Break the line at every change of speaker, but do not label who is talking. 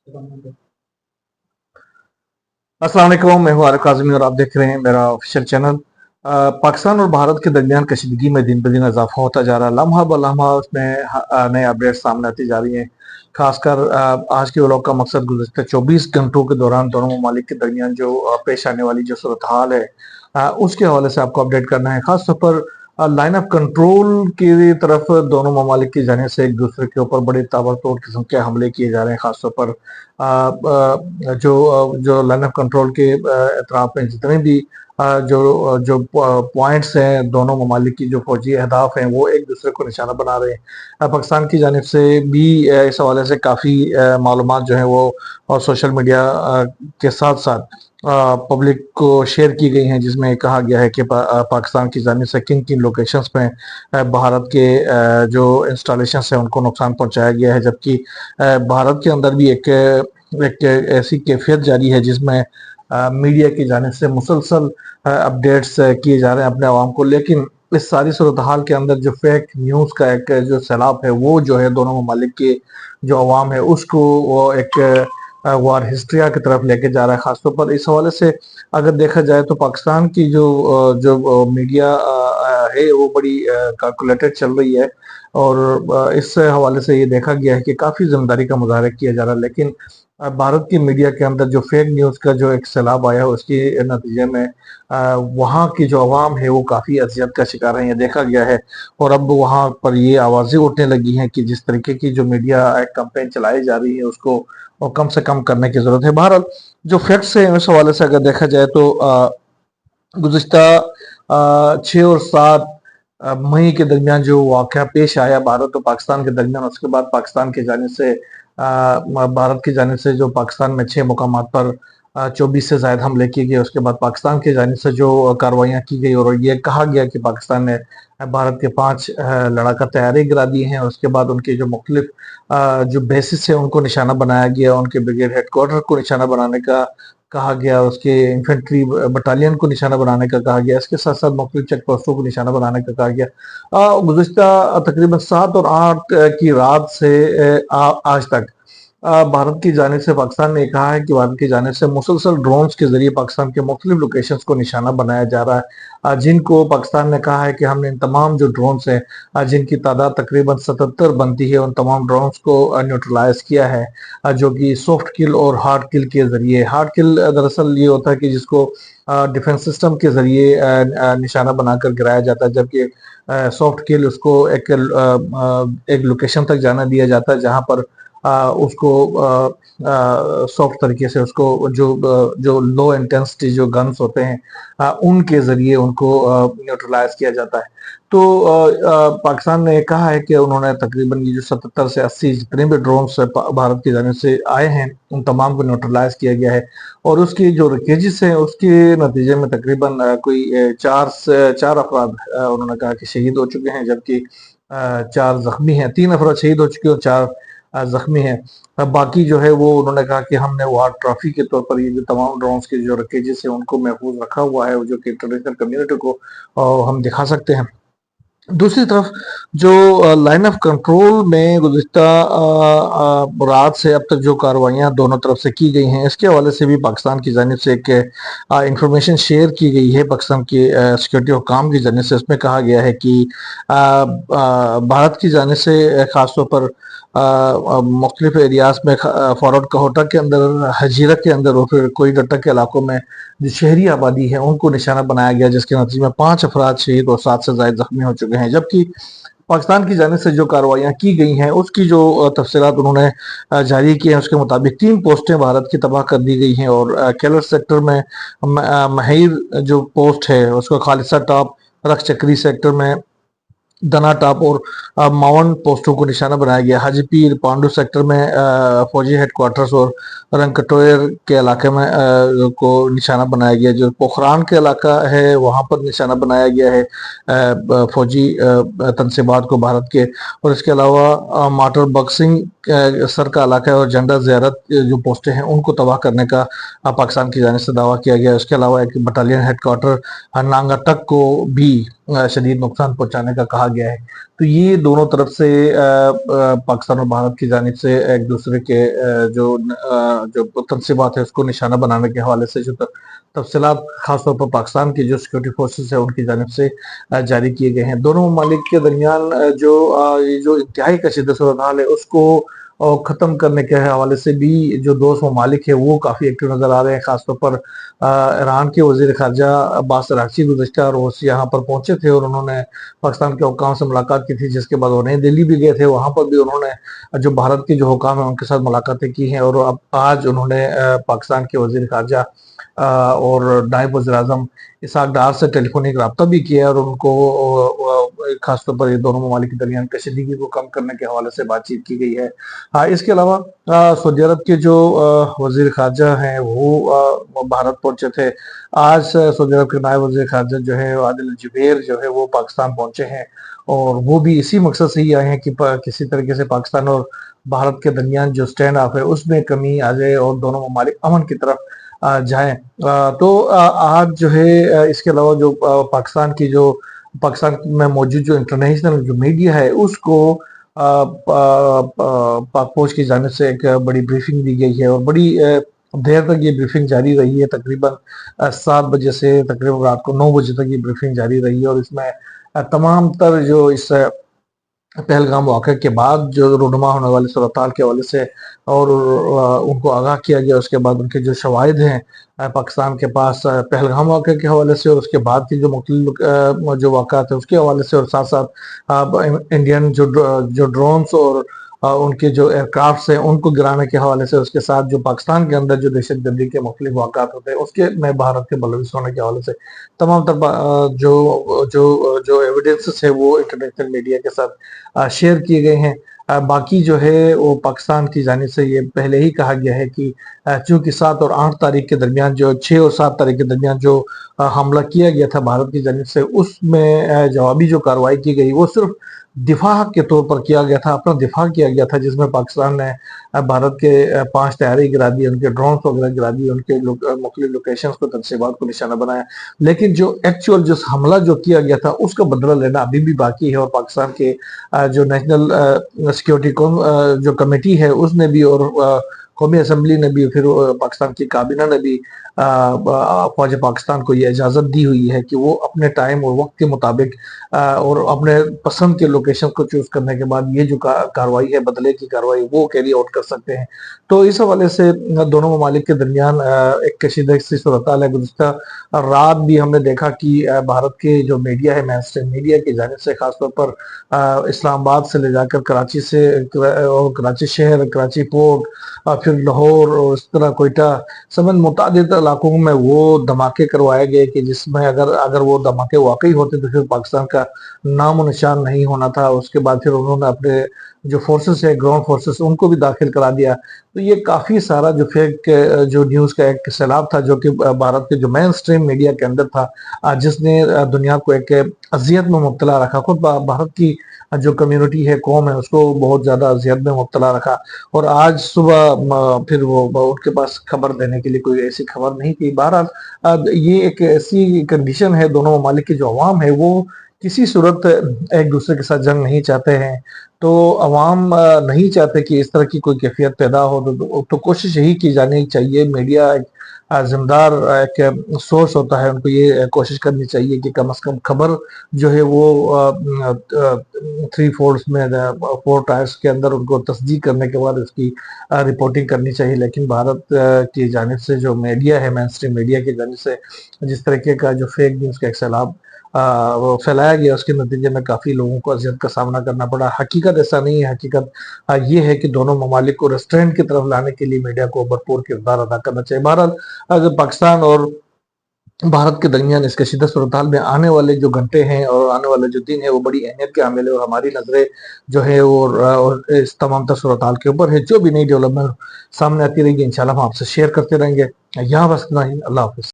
अस्सलाम वालेकुम, मैं हूं आरिफ काज़मी और आप देख रहे हैं मेरा ऑफिशियल चैनल। पाकिस्तान और भारत के दरमियान कशीदगी में दिन ब दिन इजाफा होता जा रहा है। लम्हा ब लम्हा उसमें नए अपडेट सामने आती जा रही हैं। खासकर आज के व्लॉग का मकसद गुज़श्ता 24 घंटों के दौरान दोनों ममालिक के दरमियान जो पेश आने वाली जो सूरत हाल है, उसके हवाले से आपको अपडेट करना है। खास तौर पर लाइन ऑफ कंट्रोल की तरफ दोनों ममालिक की जाने से एक दूसरे के ऊपर बड़े ताबड़तोड़ किस्म के हमले किए जा रहे हैं। खासतौर पर जो लाइन ऑफ कंट्रोल के एतराफ में जितने भी जो जो पॉइंट्स हैं, दोनों ममालिक की जो फौजी अहदाफ हैं वो एक दूसरे को निशाना बना रहे हैं। पाकिस्तान की जानिब से भी इस हवाले से काफ़ी मालूमात जो हैं वो और सोशल मीडिया के साथ साथ पब्लिक को शेयर की गई हैं, जिसमें कहा गया है कि पाकिस्तान की जानिब से किन किन लोकेशंस में भारत के जो इंस्टॉलेशन है उनको नुकसान पहुंचाया गया है। जबकि भारत के अंदर भी एक ऐसी कैफियत जारी है जिसमें मीडिया की जानिब से मुसलसल अपडेट्स किए जा रहे हैं अपने आवाम को। लेकिन इस सारी सूरत हाल के अंदर जो फेक न्यूज़ का एक जो सैलाब है वो जो है दोनों ममालिक के जो अवाम है उसको वो एक वार हिस्ट्रिया की तरफ लेके जा रहा है। खासतौर पर इस हवाले से अगर देखा जाए तो पाकिस्तान की जो मीडिया है वो बड़ी कैलकुलेटेड चल रही है और इस हवाले से ये देखा गया है कि काफ़ी जिम्मेदारी का मुजाहरा किया जा रहा है। लेकिन भारत की मीडिया के अंदर जो फेक न्यूज़ का जो एक सैलाब आया है उसके नतीजे में वहाँ की जो आवाम है वो काफ़ी अजियत का शिकार है, ये देखा गया है। और अब वहाँ पर ये आवाज़ें उठने लगी हैं कि जिस तरीके की जो मीडिया कैंपेन चलाई जा रही है उसको और कम से कम करने की ज़रूरत है। बहरहाल जो फैक्ट्स हैं उस हवाले से अगर देखा जाए तो गुज़िश्ता 6 और 7 मई के दरमियान जो वाक़या पेश आया भारत और पाकिस्तान के दरमियान, उसके बाद पाकिस्तान की जानिब से भारत की जानिब से जो पाकिस्तान में 6 मुकामात पर 24 से ज़ायद हमले किए गए। उसके बाद पाकिस्तान की जानिब से जो कार्रवाइयाँ की गई और ये कहा गया कि पाकिस्तान ने भारत के 5 लड़ाका तैयारी गिरा दिए हैं। उसके बाद उनके जो मुख्तलिफ जो बेसिस है उनको निशाना बनाया गया, उनके ब्रिगेड हेडक्वार्टर को निशाना बनाने का कहा गया, उसके इन्फेंट्री बटालियन को निशाना बनाने का कहा गया, इसके साथ साथ मुख्तलिफ चेक पोस्टों को निशाना बनाने का कहा गया। गुज़िश्ता तकरीबन 7 और 8 की रात से आज तक भारत की जानिब से पाकिस्तान ने कहा है कि भारत की जानिब से मुसलसल ड्रोन्स के जरिए पाकिस्तान के मुख्तलिफ लोकेशंस को निशाना बनाया जा रहा है, जिनको पाकिस्तान ने कहा है कि हमने इन तमाम जो ड्रोन्स हैं जिनकी तादाद तकरीबन 77 बनती है, उन तमाम ड्रोन्स को न्यूट्रलाइज किया है, जो कि सॉफ्ट किल और हार्ड किल के जरिए। हार्ड किल दरअसल ये होता है कि जिसको डिफेंस सिस्टम के जरिए निशाना बनाकर गिराया जाता है, जबकि सॉफ्ट किल उसको एक लोकेशन तक जाना दिया जाता है जहां पर उसको सॉफ्ट तरीके से उसको जो लो इंटेंसिटी जो गन्स होते हैं उनके जरिए उनको न्यूट्रलाइज किया जाता है। तो पाकिस्तान ने कहा है कि उन्होंने तकरीबन ये जो 77 से 80 जितने भी ड्रोन्स भारत की जानिब से आए हैं उन तमाम को न्यूट्रलाइज किया गया है। और उसकी जो रिकेजिस है उसके नतीजे में तकरीबन कोई 4 अफराद उन्होंने कहा कि शहीद हो चुके हैं, जबकि 4 जख्मी हैं। 3 अफराद शहीद हो चुके हैं और 4 जख्मी हैं। बाकी जो है वो उन्होंने कहा कि हमने वार ट्रॉफी के तौर पर ये जो तमाम ड्रोन्स के जो रकेजेस है उनको महफूज रखा हुआ है, जो कि इंटरनेशनल कम्युनिटी को हम दिखा सकते हैं। दूसरी तरफ जो लाइन ऑफ कंट्रोल में गुज़िश्ता रात से अब तक जो कार्रवाइयाँ दोनों तरफ से की गई हैं, इसके हवाले से भी पाकिस्तान की जानिब से एक इंफॉर्मेशन शेयर की गई है पाकिस्तान की सिक्योरिटी और काम की जानिब से। इसमें कहा गया है कि भारत की जानिब से ख़ासतौर पर मुख्तलिफ एरियाज में फॉरवर्ड कहोटा के अंदर, हजीरा के अंदर और फिर कोईडट्टा के इलाकों में जो शहरी आबादी है उनको निशाना बनाया गया, जिसके नतीजे में 5 अफराद शहीद और 7 से ज़ायद जख्मी हो चुके हैं। जबकि पाकिस्तान की जानिब से जो कार्रवाइयाँ की गई हैं उसकी जो तफसीलात उन्होंने जारी की हैं उसके मुताबिक 3 पोस्टें भारत की तबाह कर दी गई हैं और केलर सेक्टर में महिर जो पोस्ट है उसको खालिसा टॉप, रख चक्री सेक्टर में दना टॉप और मावन पोस्टों को निशाना बनाया गया। हाजी पीर पांडू सेक्टर में फौजी हेडक्वार्टर्स और रंगकटोयर के इलाके में को निशाना बनाया गया। जो पोखरान के इलाका है वहाँ पर निशाना बनाया गया है फौजी तनसीबात को भारत के। और इसके अलावा माटर बक्सिंग सर का इलाका है और झंडा ज़ियारत जो पोस्टें हैं उनको तबाह करने का पाकिस्तान की जानिब से दावा किया गया। इसके अलावा एक बटालियन हेडक्वार्टर नांगा तक को भी شدید نقصان پہنچانے کا کہا گیا ہے۔ تو یہ دونوں طرف سے پاکستان اور بھارت کی جانب سے ایک دوسرے کے جو تنصیبات ہے اس کو نشانہ بنانے کے حوالے سے جو تفصیلات خاص طور پر پاکستان کی جو سیکورٹی فورسز ہیں ان کی جانب سے جاری کیے گئے ہیں۔ دونوں ممالک کے درمیان جو انتہائی کشیدہ صورتحال ہے اس کو ختم کرنے کے حوالے سے بھی جو دوست ممالک ہیں وہ کافی ایکٹیو نظر آ رہے ہیں۔ خاص طور پر ایران کے وزیر خارجہ عباس اراغچی گزشتہ روز یہاں پر پہنچے تھے اور انہوں نے پاکستان کے حکام سے ملاقات کی تھی، جس کے بعد وہ نئی دہلی بھی گئے تھے۔ وہاں پر بھی انہوں نے جو بھارت کے جو حکام ہیں ان کے ساتھ ملاقاتیں کی ہیں، اور اب آج انہوں نے پاکستان کے وزیر خارجہ اور نائب وزیر اعظم اسحاق ڈار سے ٹیلی فونک رابطہ بھی کیا، اور ان کو خاص طور پر یہ دونوں ممالک کے درمیان کشیدگی کو کم کرنے کے حوالے سے بات چیت کی گئی ہے۔ اس کے علاوہ سعودی عرب کے جو وزیر خارجہ ہیں وہ بھارت پہنچے تھے۔ آج سعودی عرب کے نائب وزیر خارجہ جو ہے عادل الجبیر جو ہے وہ پاکستان پہنچے ہیں، اور وہ بھی اسی مقصد سے ہی آئے ہیں کہ کسی طریقے سے پاکستان اور بھارت کے درمیان جو سٹینڈ آف ہے اس میں کمی آ جائے اور دونوں ممالک امن کی طرف جائیں۔ تو آج جو ہے اس کے علاوہ جو پاکستان میں موجود جو انٹرنیشنل جو میڈیا ہے اس کو پاک فوج کی جانب سے ایک بڑی بریفنگ دی گئی ہے، اور بڑی دیر تک یہ بریفنگ جاری رہی ہے، تقریباً 7 بجے سے تقریباً رات کو 9 بجے تک یہ بریفنگ جاری رہی ہے، اور اس میں تمام تر جو اس پہلگام واقعے کے بعد جو رونما ہونے والے صورتحال کے حوالے سے اور ان کو آگاہ کیا گیا، اس کے بعد ان کے جو شواہد ہیں پاکستان کے پاس پہلگام واقعے کے حوالے سے، اور اس کے بعد کی جو مختلف جو واقعات ہیں اس کے حوالے سے، اور ساتھ ساتھ انڈین جو ڈرونز اور ان کے جو ایئر کرافٹس ہیں ان کو گرانے کے حوالے سے، اس کے ساتھ جو پاکستان کے اندر جو دہشت گردی کے مختلف واقعات ہوتے ہیں اس کے میں بھارت کے ملوث ہونے کے حوالے سے تمام تر جو ایویڈنسز ہے وہ انٹرنیشنل میڈیا کے ساتھ شیئر کیے گئے ہیں۔ باقی جو ہے وہ پاکستان کی جانب سے یہ پہلے ہی کہا گیا ہے کہ چونکہ 7 اور 8 تاریخ کے درمیان جو 6 اور 7 تاریخ کے درمیان جو حملہ کیا گیا تھا بھارت کی جانب سے، اس میں جوابی جو کارروائی کی گئی وہ صرف دفاع کے طور پر کیا گیا تھا، اپنا دفاع کیا گیا تھا، جس میں پاکستان نے بھارت کے 5 طیارے گرا دیے، ان کے ڈرونز وغیرہ گرا دیے، ان کے مختلف لوکیشنز کو تنصیبات کو نشانہ بنایا، لیکن جو ایکچوئل جو حملہ جو کیا گیا تھا اس کا بدلہ لینا ابھی بھی باقی ہے، اور پاکستان کے جو نیشنل سیکیورٹی جو کمیٹی ہے اس نے بھی، اور قومی اسمبلی نے بھی، پھر پاکستان کی کابینہ نے بھی فوج پاکستان کو یہ اجازت دی ہوئی ہے کہ وہ اپنے ٹائم اور وقت کے مطابق اور اپنے پسند کے لوکیشن کو چوز کرنے کے بعد یہ جو کاروائی ہے، بدلے کی کاروائی، وہ کیری آؤٹ کر سکتے ہیں۔ تو اس حوالے سے دونوں ممالک کے درمیان ایک کشیدہ سی صورتحال ہے۔ گزشتہ رات بھی ہم نے دیکھا کہ بھارت کے جو میڈیا ہے، مین اسٹریم میڈیا کی جانب سے، خاص طور پر اسلام آباد سے لے جا کر کراچی سے، اور کراچی شہر، کراچی پورٹ، پھر لاہور اور اس طرح کوئٹہ سمیت متعدد علاقوں میں وہ دھماکے کروائے گئے کہ جس میں اگر وہ دھماکے واقعی ہوتے تو پھر پاکستان کا نام و نشان نہیں ہونا تھا۔ اس کے بعد پھر انہوں نے اپنے جو فورسز ہے، گراؤنڈ فورسز، ان کو بھی داخل کرا دیا۔ تو یہ کافی سارا جو فیک جو نیوز کا ایک سیلاب تھا جو کہ بھارت کے جو مین سٹریم میڈیا کے اندر تھا، جس نے دنیا کو ایک اذیت میں مبتلا رکھا۔ خود بھارت کی جو کمیونٹی ہے، قوم ہے، اس کو بہت زیادہ اذیت میں مبتلا رکھا، اور آج صبح پھر وہ ان کے پاس خبر دینے کے لیے کوئی ایسی خبر نہیں تھی۔ بہرحال یہ ایک ایسی کنڈیشن ہے، دونوں ممالک کی جو عوام ہے وہ کسی صورت ایک دوسرے کے ساتھ جنگ نہیں چاہتے ہیں، تو عوام نہیں چاہتے کہ اس طرح کی کوئی کیفیت پیدا ہو، تو کوشش یہی کی جانی چاہیے۔ میڈیا ایک ذمہ ایک سورس ہوتا ہے، ان کو یہ کوشش کرنی چاہیے کہ کم از کم خبر جو ہے وہ 3 فورس میں 4 ٹائرس کے اندر ان کو تصدیق کرنے کے بعد اس کی رپورٹنگ کرنی چاہیے۔ لیکن بھارت کی جانب سے جو میڈیا ہے، مین سٹریم میڈیا کی جانب سے جس طریقے کا جو فیک نیوز کا ایک سیلاب وہ پھیلایا گیا، اس کے نتیجے میں کافی لوگوں کو اذیت کا سامنا کرنا پڑا۔ حقیقت ایسا نہیں ہے، حقیقت یہ ہے کہ دونوں ممالک کو ریسٹورنٹ کی طرف لانے کے لیے میڈیا کو بھرپور کردار ادا کرنا چاہیے۔ بہرحال اگر پاکستان اور بھارت کے درمیان اس کشیدہ صورتحال میں آنے والے جو گھنٹے ہیں اور آنے والے جو دن ہے وہ بڑی اہمیت کے حامل ہے، اور ہماری نظریں جو ہے وہ اس تمام تر صورتحال کے اوپر ہے۔ جو بھی نئی ڈیولپمنٹ سامنے آتی رہے گی انشاءاللہ ہم آپ سے شیئر کرتے رہیں گے۔ یہاں بس اتنا ہی، اللہ حافظ۔